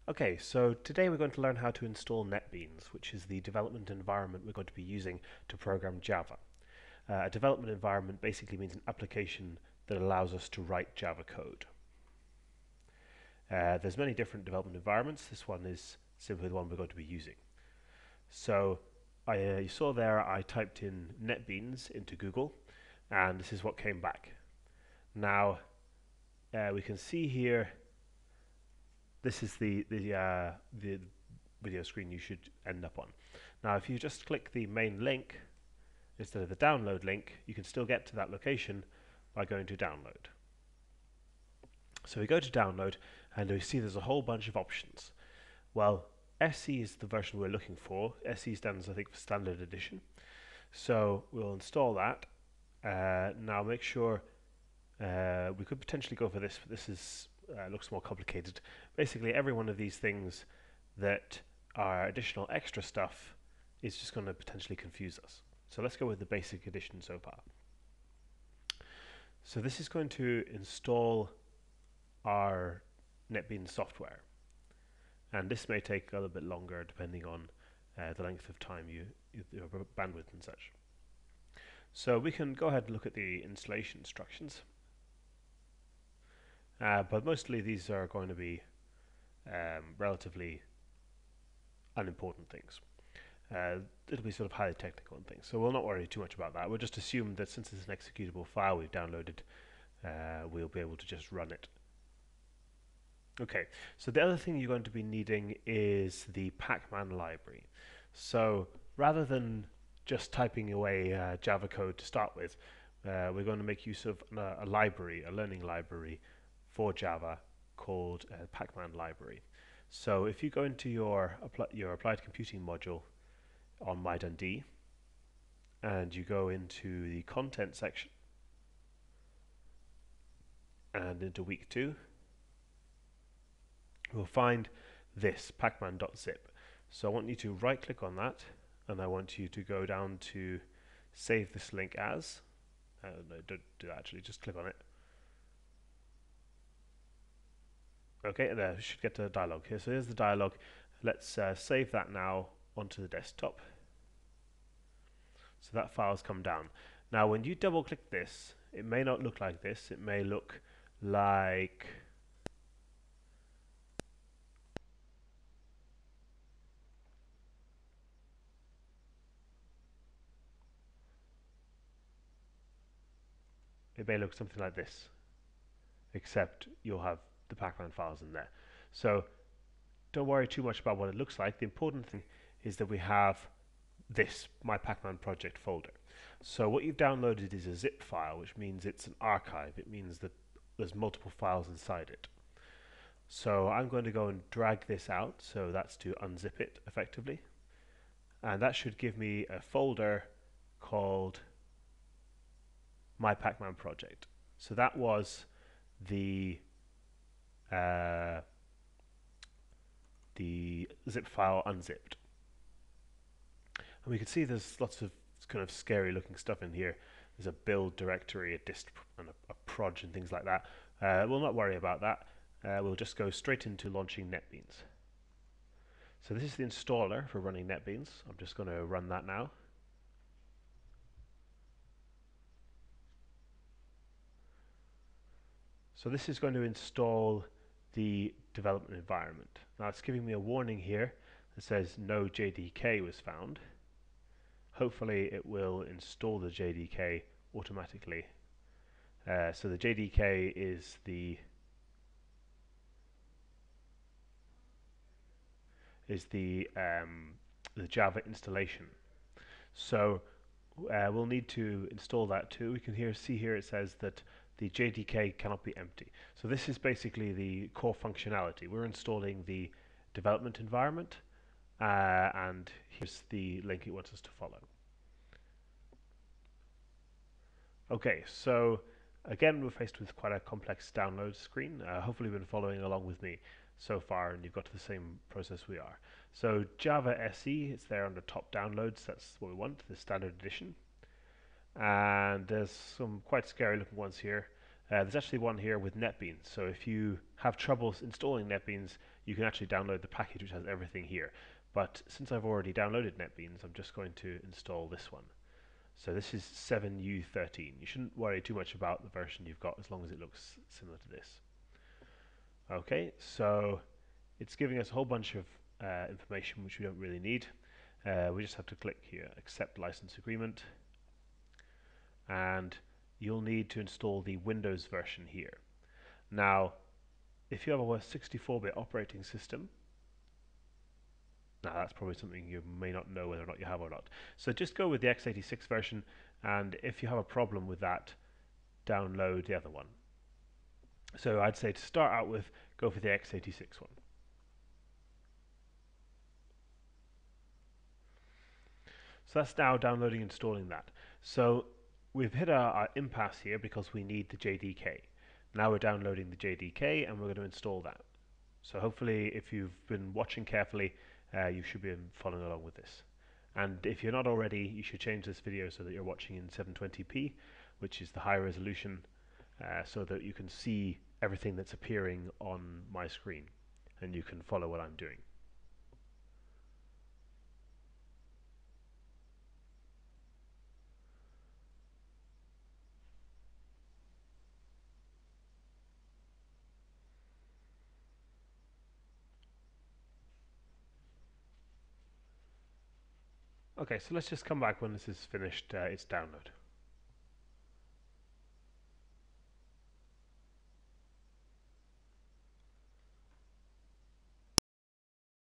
Okay, so today we're going to learn how to install netbeans, which is the development environment we're going to be using to program Java. A development environment basically means an application that allows us to write Java code. There's many different development environments. This one is simply the one we're going to be using. So you saw there I typed in netbeans into Google, and this is what came back. Now we can see here this is the video screen you should end up on. Now if you just click the main link instead of the download link, you can still get to that location by going to download. So we go to download and we see there's a whole bunch of options. Well, SE is the version we're looking for. SE stands, I think, for Standard Edition. So we'll install that. Now make sure we could potentially go for this, but this is looks more complicated. Basically, every one of these things that are additional extra stuff is just going to potentially confuse us. So let's go with the basic edition so far. So this is going to install our NetBeans software, and this may take a little bit longer depending on the length of time your bandwidth and such. So we can go ahead and look at the installation instructions. But mostly these are going to be relatively unimportant things. It'll be sort of highly technical and things, so we'll not worry too much about that. We'll just assume that since it's an executable file we've downloaded, we'll be able to just run it. Okay, so the other thing you're going to be needing is the Pacman library. So rather than just typing away Java code to start with, we're going to make use of a library, a learning library for Java called Pacman library. So if you go into your applied computing module on MyDundee and you go into the content section and into week 2, we'll find this pacman.zip. So I want you to right click on that, and I want you to go down to save this link as. No, don't do that actually, just click on it. Okay, there, you should get a dialog here. So here's the dialog. Let's save that now onto the desktop. So that file's come down. Now when you double click this, it may not look like this. It may look like something like this, except you'll have the Pacman files in there. So don't worry too much about what it looks like. The important thing is that we have this My Pacman project folder. So what you've downloaded is a zip file, which means it's an archive. It means that there's multiple files inside it. So I'm going to go and drag this out, so that's to unzip it effectively, and that should give me a folder called My Pacman project. So that was the zip file unzipped. And we can see there's lots of kind of scary looking stuff in here. There's a build directory, a dist, and a proj and things like that. We'll not worry about that. We'll just go straight into launching NetBeans. So this is the installer for running NetBeans. I'm just going to run that now. So this is going to install the development environment. Now it's giving me a warning here that says no JDK was found. Hopefully it will install the JDK automatically. So the JDK is the Java installation. So we'll need to install that too. We can see here it says that the JDK cannot be empty. So this is basically the core functionality. We're installing the development environment, and here's the link it wants us to follow. Okay, so again we're faced with quite a complex download screen. Hopefully you've been following along with me so far and you've got to the same process we are. So Java SE, it's there on the top downloads. That's what we want, the standard edition. And there's some quite scary looking ones here. there's actually one here with netbeans. So if you have trouble installing netbeans, you can actually download the package which has everything here. But since I've already downloaded netbeans, I'm just going to install this one. So this is 7U13. You shouldn't worry too much about the version you've got as long as it looks similar to this. Okay, so it's giving us a whole bunch of information which we don't really need. We just have to click here, accept license agreement, and you'll need to install the Windows version here. Now, if you have a 64-bit operating system, now that's probably something you may not know whether or not you have or not. So just go with the x86 version, and if you have a problem with that, download the other one. So I'd say to start out with, go for the x86 one. So that's now downloading and installing that. So we've hit our impasse here because we need the JDK. Now we're downloading the JDK and we're going to install that. So hopefully if you've been watching carefully, you should be following along with this. And if you're not already, you should change this video so that you're watching in 720p, which is the high resolution, so that you can see everything that's appearing on my screen and you can follow what I'm doing. Okay, so let's just come back when this is finished its download.